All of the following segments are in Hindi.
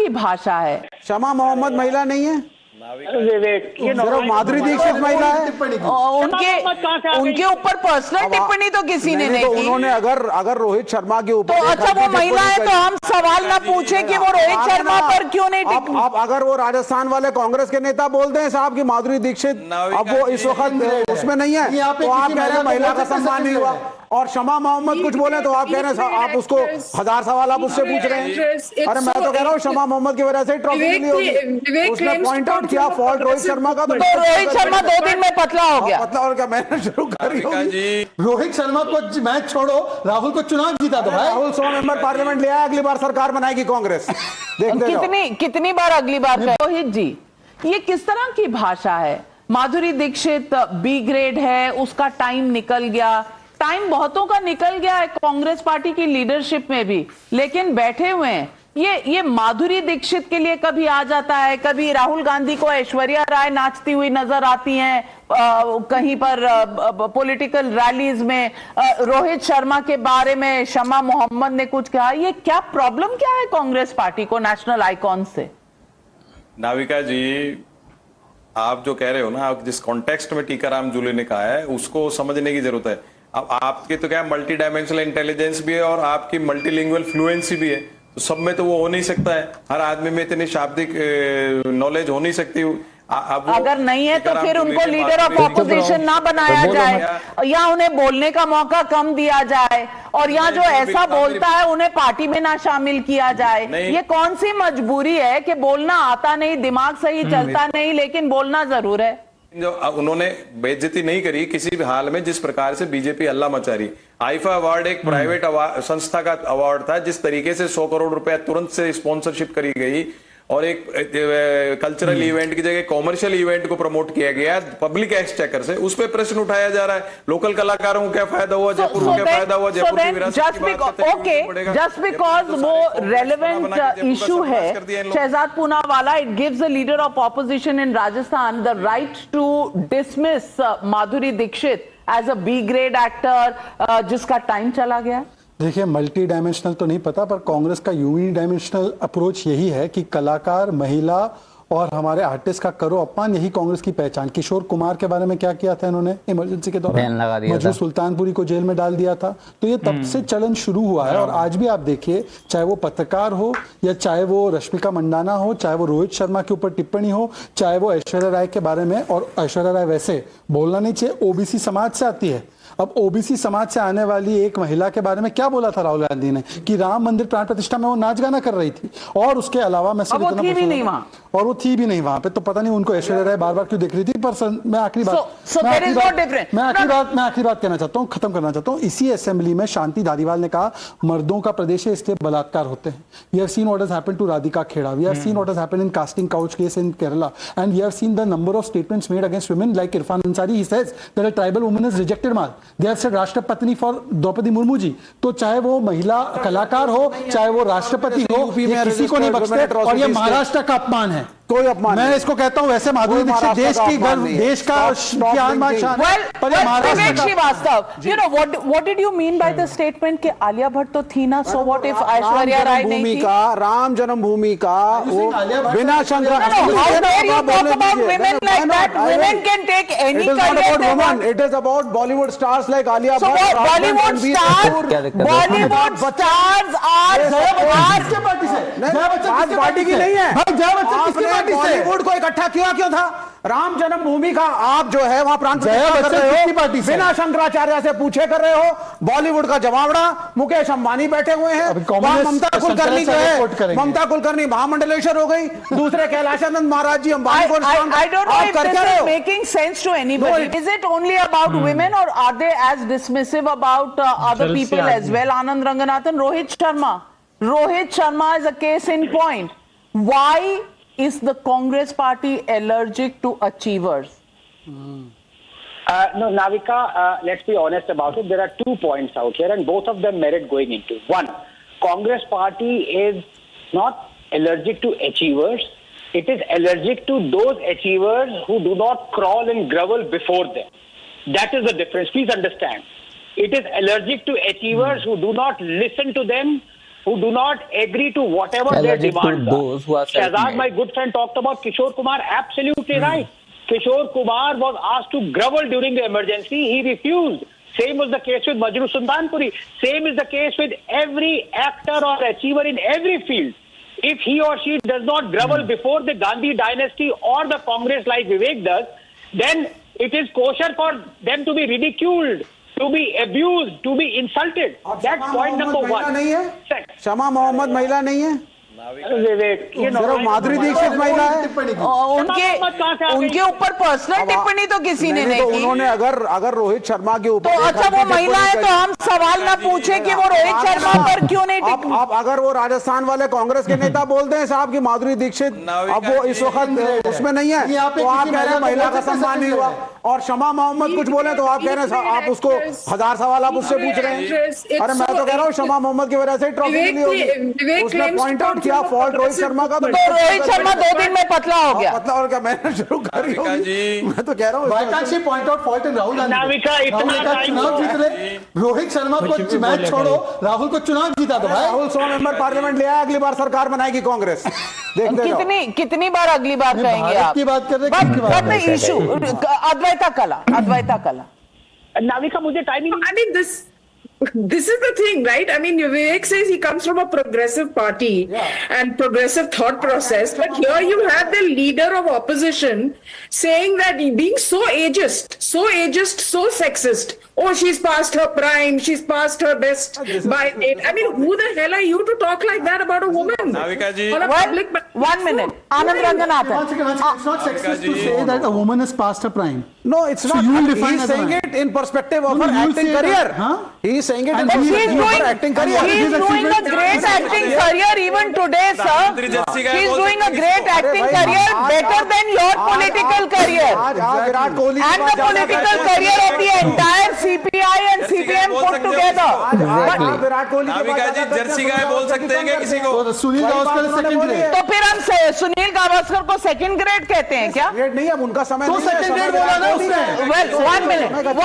की भाषा है? शमा मोहम्मद महिला नहीं है, विवेक, सिर्फ माधुरी दीक्षित महिला है। उनके ऊपर पर्सनल टिप्पणी तो किसी ने नहीं तो की। उन्होंने अगर रोहित शर्मा के ऊपर तो अच्छा वो महिला है तो हम सवाल ना पूछे कि वो रोहित शर्मा पर क्यों नहीं टिप्पणी। अब अगर वो राजस्थान वाले कांग्रेस के नेता बोलते हैं साहब की माधुरी दीक्षित अब वो इस वक्त उसमें नहीं है, तो आप कह रहे हैं महिला का सम्मान नहीं हुआ। और शमा मोहम्मद कुछ बोले तो आप कह रहे हैं आप उसको 1000 सवाल आप उससे पूछ रहे हैं। अरे मैं तो कह रहा हूँ शमा मोहम्मद की वजह से ट्रॉफी मिली होगी। उसने पॉइंट आउट किया फॉल्ट रोहित शर्मा का, तो रोहित शर्मा 2 दिन में पतला हो गया। पतला और क्या मैंने शुरू करी होगी। रोहित शर्मा को मैच छोड़ो, राहुल को चुनाव जीता दो भाई। राहुल 100 मेंबर पार्लियामेंट ले आया, अगली बार सरकार बनाएगी कांग्रेस। कितनी बार अगली बार? रोहित जी, ये किस तरह की भाषा है? माधुरी दीक्षित बी ग्रेड है, उसका टाइम निकल गया। टाइम बहुतों का निकल गया है कांग्रेस पार्टी की लीडरशिप में भी, लेकिन बैठे हुए हैं। ये माधुरी दीक्षित के लिए कभी आ जाता है, कभी राहुल गांधी को ऐश्वर्या राय नाचती हुई नजर आती हैं कहीं पर पॉलिटिकल रैलीज में। रोहित शर्मा के बारे में शमा मोहम्मद ने कुछ कहा। ये क्या प्रॉब्लम क्या है कांग्रेस पार्टी को नेशनल आइकॉन से? नाविका जी, आप जो कह रहे हो ना, आप जिस कॉन्टेक्स्ट में टीकाराम जूले ने कहा है उसको समझने की जरूरत है। अब आपके तो क्या मल्टी डायमेंशनल इंटेलिजेंस भी है और आपकी मल्टीलिंगुअल फ्लुएंसी भी है, तो सब में तो वो हो नहीं सकता है। हर आदमी में इतनी शाब्दिक नॉलेज हो नहीं सकती। अगर नहीं है तो फिर उनको लीडर ऑफ ऑपोजिशन ना बनाया जाए या उन्हें बोलने का मौका कम दिया जाए, और यहाँ जो ऐसा बोलता है उन्हें पार्टी में ना शामिल किया जाए। ये कौन सी मजबूरी है कि बोलना आता नहीं, दिमाग सही चलता नहीं, लेकिन बोलना जरूर है। जो उन्होंने बेइज्जती नहीं करी किसी भी हाल में, जिस प्रकार से बीजेपी हल्ला मचा रही। आईफा अवार्ड एक प्राइवेट संस्था का अवार्ड था, जिस तरीके से 100 करोड़ रुपया तुरंत से स्पॉन्सरशिप करी गई और एक कल्चरल इवेंट की जगह कॉमर्शियल इवेंट को प्रमोट किया गया पब्लिक एक्सचेकर से, उस पे प्रश्न उठाया जा रहा है। लोकल कलाकारों को क्या फायदा हुआ, जयपुर को क्या फायदा हुआ, जयपुर की विरासत की बात करते हैं। जस्ट बिकॉज वो रेलेवेंट इशू है Shehzad Poonawalla, it gives the leader of opposition in Rajasthan the right to dismiss Madhuri Dixit as a B grade actor जिसका टाइम चला गया। देखिए, मल्टी डायमेंशनल तो नहीं पता, पर कांग्रेस का यूनी डायमेंशनल अप्रोच यही है कि कलाकार, महिला और हमारे आर्टिस्ट का करो अपमान, यही कांग्रेस की पहचान। किशोर कुमार के बारे में क्या किया था इन्होंने इमरजेंसी के दौरान? मजू सुल्तानपुरी को जेल में डाल दिया था। तो ये तब से चलन शुरू हुआ है। और आज भी आप देखिए, चाहे वो पत्रकार हो या चाहे वो रश्मिका मंडाना हो, चाहे वो रोहित शर्मा के ऊपर टिप्पणी हो, चाहे वो ऐश्वर्या राय के बारे में, और ऐश्वर्या राय वैसे बोलना नहीं चाहिए, ओबीसी समाज से आती है। अब ओबीसी समाज से आने वाली एक महिला के बारे में क्या बोला था राहुल गांधी ने कि राम मंदिर प्राण प्रतिष्ठा में वो नाच गाना कर रही थी, और उसके अलावा मैं सिर्फ इतना भी नहीं वहां, और वो थी भी नहीं वहां पे। तो पता नहीं उनको ऐश्वर्या राय बार बार क्यों देख रही थी। पर मैं आखिरी बात कहना चाहता हूँ, खत्म करना चाहता हूँ। इसी असेंबली में शांति धारीवाल ने कहा मर्दों का प्रदेश है इसलिए बलात्कार होते हैं। We have seen what has happened to Radhika Khera, we have seen what has happened in casting couch case in Kerala, and we have seen the number of statements made against women like Irfan Ansari. He says that a tribal woman is rejected mal. They have said राष्ट्रपति फॉर द्रौपदी मुर्मू जी। तो चाहे वो महिला कलाकार हो, चाहे वो राष्ट्रपति हो, ये किसी को नहीं बख्शते, और ये महाराष्ट्र का अपमान है। कोई अपमान मैं इसको कहता हूं वैसे माधुरी दीक्षित देश की गर्व, देश का ज्ञान शान। विवेक Srivastava, you know what did you mean by the statement कि आलिया भट्ट तो थी ना, so what if Aishwarya Rai नहीं थी? राम जन्मभूमि का वो बिना शंका, how dare you talk about women like that? Women can take any career they want. It is about Bollywood stars like Alia Bhatt. So Bollywood stars आज पार्टी की नहीं है। आपने बॉलीवुड को इकट्ठा किया क्यों था? राम जन्मभूमि का आप जो है वहां प्राण प्रतिष्ठा कर रहे हो, बिना शंकराचार्य से पूछे कर रहे हो। बॉलीवुड का जमावड़ा मुकेश अंबानी बैठे हुए हैं, ममता कुलकर्णी जो है, ममता कुलकर्णी महामंडलेश्वर हो गई, दूसरे कैलाशानंद महाराज जी अंबानी को I don't know if this is making sense to anybody. Is it only about women or are they as dismissive about other people as well? Anand Ranganathan, Rohit Sharma is a case in point. Why is the Congress party allergic to achievers? No, Navika, let's be honest about it. There are 2 points out here and both of them merit going into. One, Congress party is not allergic to achievers. It is allergic to those achievers who do not crawl and grovel before them. That is the difference. Please understand. It is allergic to achievers who do not listen to them, who do not agree to whatever their Allergic to demands those who are Shehzad, self-made. my good friend, talked about Kishore Kumar. Absolutely right. Kishore Kumar was asked to grovel during the emergency. He refused. Same was the case with Majru Sultanpuri. Same is the case with every actor or achiever in every field. If he or she does not grovel before the Gandhi dynasty or the Congress like Vivek does, then it is kosher for them to be ridiculed, to be abused, to be insulted. That's point number one. नहीं है Second, शमा मोहम्मद महिला नहीं है Vivek, you know, सिर्फ माधुरी दीक्षित महिला है और उनके ऊपर पर्सनल टिप्पणी तो किसी ने नहीं तो की। उन्होंने अगर रोहित शर्मा के ऊपर तो अच्छा वो महिला है तो हम सवाल ना पूछे कि वो रोहित शर्मा पर क्यों नहीं टिक। अब अगर वो राजस्थान वाले कांग्रेस के नेता बोलते हैं साहब की माधुरी दीक्षित अब वो इस वक्त उसमें नहीं है तो आप कह रहे हैं महिला का सम्मान नहीं हुआ और शमा मोहम्मद कुछ बोले तो आप कह रहे हैं आप उसको 1000 सवाल आप उससे पूछ रहे हैं। अरे मैं तो कह रहा हूँ शमा मोहम्मद की वजह से ट्रॉफी मिली होगी। उसने पॉइंट आउट किया फॉल्ट रोहित शर्मा का तो रोहित शर्मा 2 दिन में पतला हो गया। पतला और क्या मैंने शुरू करी होगी मैं तो कह रहा हूँ Why can't she point out fault in Rahul Gandhi? Navika, इतना राहुल का time चुनाव हो जीत रहे रोहित शर्मा को मैच छोड़ो राहुल को चुनाव जीता दो भाई। राहुल 100 मेंबर पार्लियामेंट ले आया अगली बार सरकार बनाएगी कांग्रेस देखते जाओ। कितनी बार अगली बार कहेंगे भारत आप की बात कर रहे हैं, किसकी बात कर रहे हैं? इशू अद्वैता कला नाविका मुझे time he I mean, this is the thing, right? I mean, Vivek says he comes from a progressive party and progressive thought process, but here you have the leader of opposition saying that being so ageist, so sexist. Oh, she's past her prime, she's past her best by date. I mean, who the hell are you to talk like that about a woman? Navika ji. On a public. 1 minute Anand Ranganathan। It's not sexist to say that a woman is past her prime. No, it's So not. you will define He's as a saying man. it in perspective of No, her you acting say that, career. huh? He's saying it in And He's perspective of doing, her acting career. he's doing a great acting career even today, sir. He's doing a great acting career better than your political career आज Virat Kohli and the political career of the entire CPI and CPM put together. आज विराट कोहली के नाविका जी जर्सी गाय बोल सकते हैं क्या किसी को? तो सुनील गावस्कर सेकंड ग्रेड तो फिर हम सुनील गावस्कर को सेकंड ग्रेड कहते हैं क्या? ग्रेड नहीं है अब उनका समय तो नहीं है, second समय grade बोला ना विराट कोहली उसने। का। Well,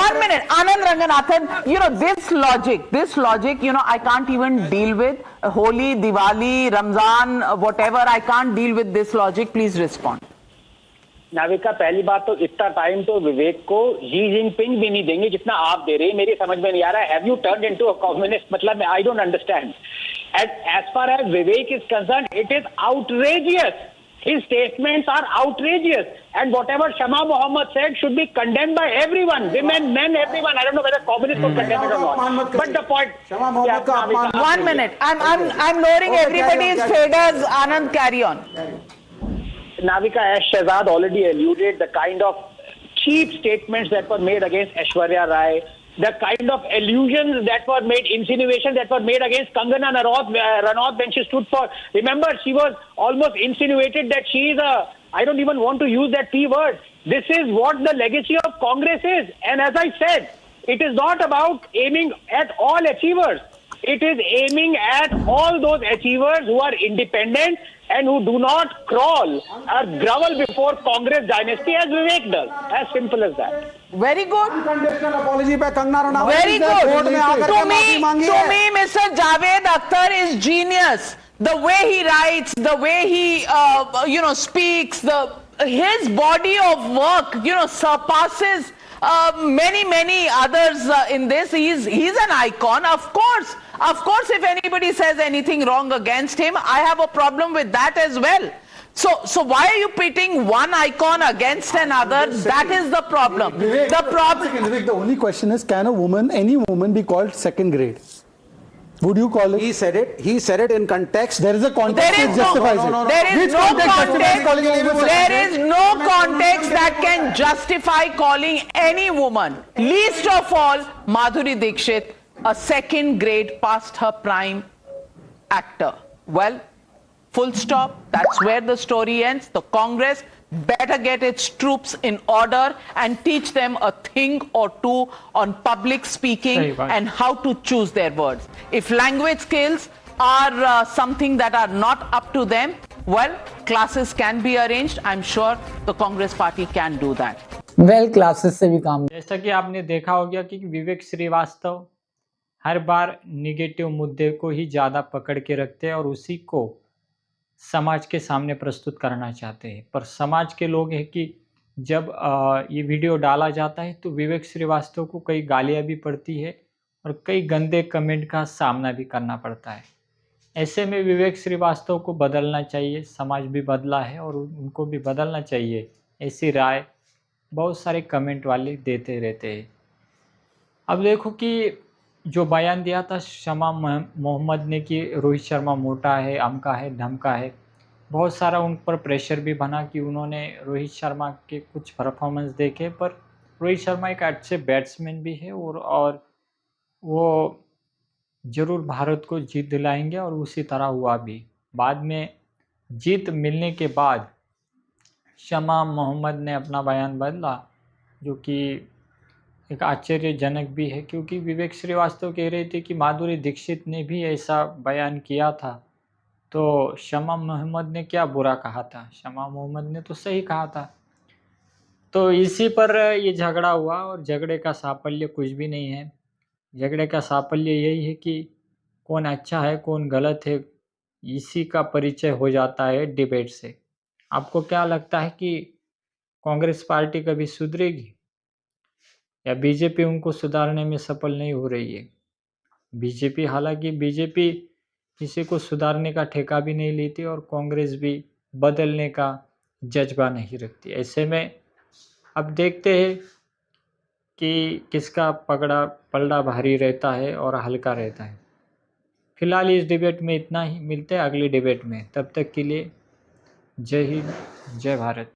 1 minute. Anand Ranganathan, you know, this logic, you know, I can't even deal with. Holi, Diwali, Ramzan, whatever, I can't deal with this logic. Please respond. Navika पहली बात तो इतना टाइम तो विवेक को जी जिनपिंग भी नहीं देंगे जितना आप दे रहे हैं। मेरी समझ में नहीं आ रहा है have you turned into a communist मतलब I don't understand as far as Vivek is concern it is outrageous his statements are outrageous and whatever Shama Mohammed said should be condemned by everyone women men everyone I don't know whether communists would condemn it or not but the point Shama Mohammed का अपमान 1 minute. I'm lowering everybody's shaders. Anand, carry on. Navika, as Shehzad already alluded, the kind of cheap statements that were made against Aishwarya Rai, the kind of allusions that were made, insinuations that were made against Kangana Ranaut when she stood for, remember, she was almost insinuated that she is I don't even want to use that P word. This is what the legacy of Congress is. And as I said, it is not about aiming at all achievers. It is aiming at all those achievers who are independent and who do not crawl or grovel before Congress dynasty as Vivek does. As simple as that. Very good. Unconditional apology पे कंगना रनावत Very ने कोर्ट में आकर good. के माफी मांगी To है। me, Mr. Javed Akhtar is genius. The way he writes, the way he, speaks, his body of work, surpasses many others in this. He's an icon, of course. Of course, if anybody says anything wrong against him, I have a problem with that as well. So why are you pitting one icon against another? That is the problem. Vivek, The problem. Vivek, the only question is, can any woman be called second grade? Would you call it? He said it in context. There is a context There that is justifies no, it. there is Which no context justifies calling a woman context. second There is no context that can justify calling any woman, least of all Madhuri Dixit, a second grade past her prime actor. Well, full stop. That's where the story ends. The Congress better get its troops in order and teach them a thing or two on public speaking and how to choose their words. If language skills are something that are not up to them, well, classes can be arranged. I'm sure the Congress party can do that. Well classes से भी काम। जैसा कि आपने देखा होगा कि विवेक श्रीवास्तव हर बार निगेटिव मुद्दे को ही ज़्यादा पकड़ के रखते हैं और उसी को समाज के सामने प्रस्तुत करना चाहते हैं। पर समाज के लोग हैं कि जब ये वीडियो डाला जाता है तो विवेक श्रीवास्तव को कई गालियाँ भी पड़ती है और कई गंदे कमेंट का सामना भी करना पड़ता है। ऐसे में विवेक श्रीवास्तव को बदलना चाहिए, समाज भी बदला है और उनको भी बदलना चाहिए, ऐसी राय बहुत सारे कमेंट वाले देते रहते हैं। अब देखो कि जो बयान दिया था शमा मोहम्मद ने कि रोहित शर्मा मोटा है, अमका है, धमका है, बहुत सारा उन पर प्रेशर भी बना कि उन्होंने रोहित शर्मा के कुछ परफॉर्मेंस देखे। पर रोहित शर्मा एक अच्छे बैट्समैन भी है और वो ज़रूर भारत को जीत दिलाएंगे और उसी तरह हुआ भी। बाद में जीत मिलने के बाद शमा मोहम्मद ने अपना बयान बदला, जो कि एक आश्चर्यजनक भी है, क्योंकि विवेक श्रीवास्तव कह रहे थे कि माधुरी दीक्षित ने भी ऐसा बयान किया था, तो शमा मोहम्मद ने क्या बुरा कहा था? शमा मोहम्मद ने तो सही कहा था। तो इसी पर ये झगड़ा हुआ और झगड़े का साफल्य कुछ भी नहीं है। झगड़े का साफल्य यही है कि कौन अच्छा है कौन गलत है, इसी का परिचय हो जाता है डिबेट से। आपको क्या लगता है कि कांग्रेस पार्टी कभी सुधरेगी या बीजेपी उनको सुधारने में सफल नहीं हो रही है? हालांकि बीजेपी किसी को सुधारने का ठेका भी नहीं लेती और कांग्रेस भी बदलने का जज्बा नहीं रखती। ऐसे में अब देखते हैं कि किसका पलड़ा भारी रहता है और हल्का रहता है। फिलहाल इस डिबेट में इतना ही, मिलते हैं अगली डिबेट में। तब तक के लिए जय हिंद, जय भारत।